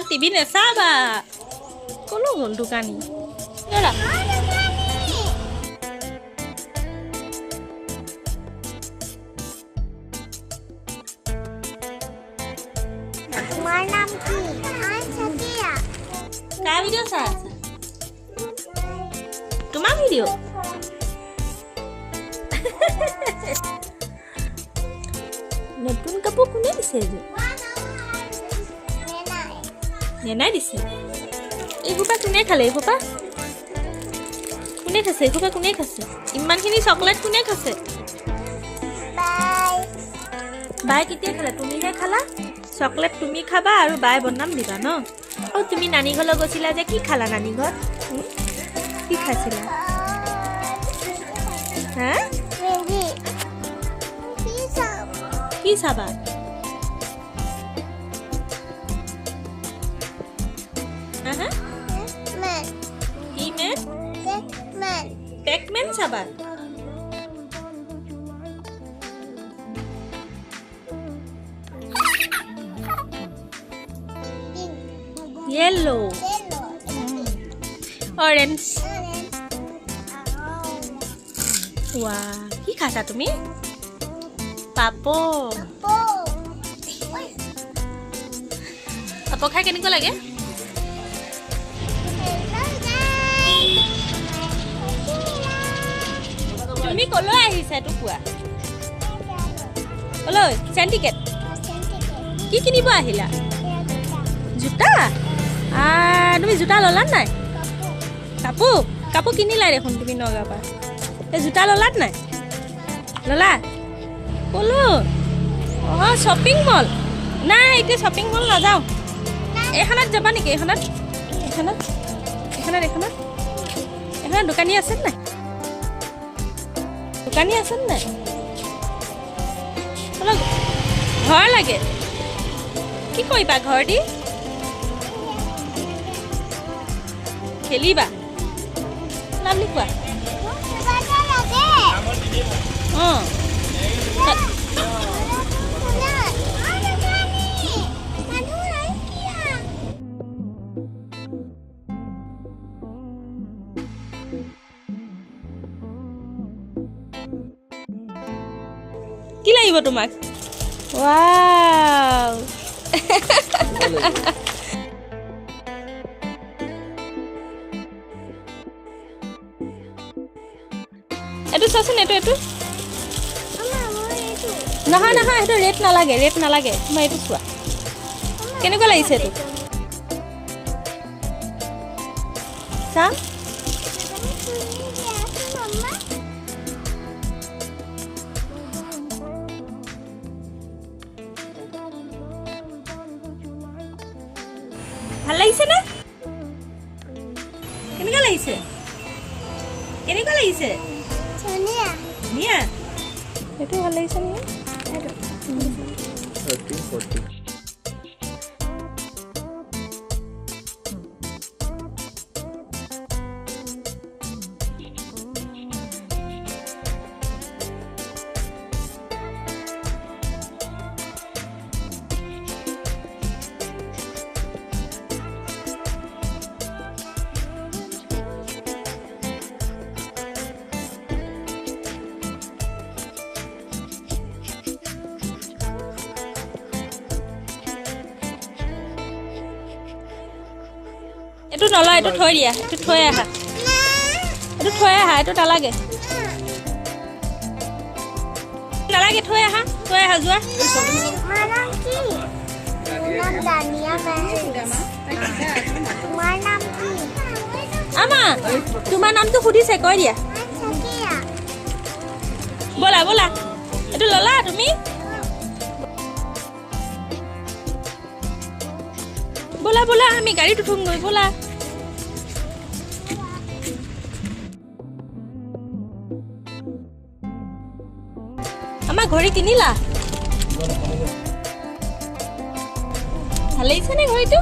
TV নেচাবা কলো গ'ল দোকানী তোমাৰ নাম কি? সতিয়া। কাৰ ভিডিঅ' চাই আছা তোমাৰ ভিডিঅ' নতুন কাপোৰ কোনে দিছে এযোৰ নেনাই দিছে এইসোপা কোনে খালে এইসোপা কোনে খাইছে এইসোপা কোনে খাইছে ইমানখিনি চকলেট কোনে খাইছে বাই কেতিয়া খালা তুমিহে খালা চকলেট তুমি খাবা আৰু বাই বনাম দিবা ন আৰু তুমি নানী ঘৰলৈ গৈছিলা যে কি খালা নানী ঘৰত কি খাইছিলা হা কি চাবা পেকমেন চাবা येलो ऑरेंज वाह কি খাইছা তুমি পাপো পাপো খাই কেনেকুৱা লাগে তুমি কলৈ আহিছা এইটো কোৱা কলৈ চেণ্টিকেট কি কিনিব আহিলা জোতা তুমি জোতা ললা নাই কাপোৰ কাপোৰ কিনিলা দেখোন তুমি নগাঁৱৰ পৰা এই জোতা ললাত নাই ললা কলো অঁ শ্বপিং মল নাই এতিয়া শ্বপিং মল নাযাওঁ এইখনত যাবা নেকি এইখনত এইখনত এইখনত এইখনত এইখনত দোকানী আছে নাই দোকানী আছে নাই ঘৰ লাগে কি কৰিবা ঘৰ দি খেলিবা নাম লিখোৱা অঁ কি লাগিব তোমাক ৱাও এইটো চাচোন এইটো নহয় নহয় সেইটো ৰেট নালাগে তোমাৰ এইটো চোৱা কেনেকুৱা লাগিছে এইটো চা ভাল লাগিছে নে কেনেকুৱা লাগিছে ধুনীয়া এইটো ভাল লাগিছে নে এইটো নলয় এইটো থৈ দিয়া এইটো থৈ আহা এইটো নালাগে থৈ আহা যোৱা আমা তোমাৰ নামটো সুধিছে কৈ দিয়া বলা এইটো ললা তুমি বলা আমি গাড়ীত উঠোঁগৈ বলা আমাৰ ঘড়ী কিনিলা ভাল লাগিছে নে ঘড়ীটো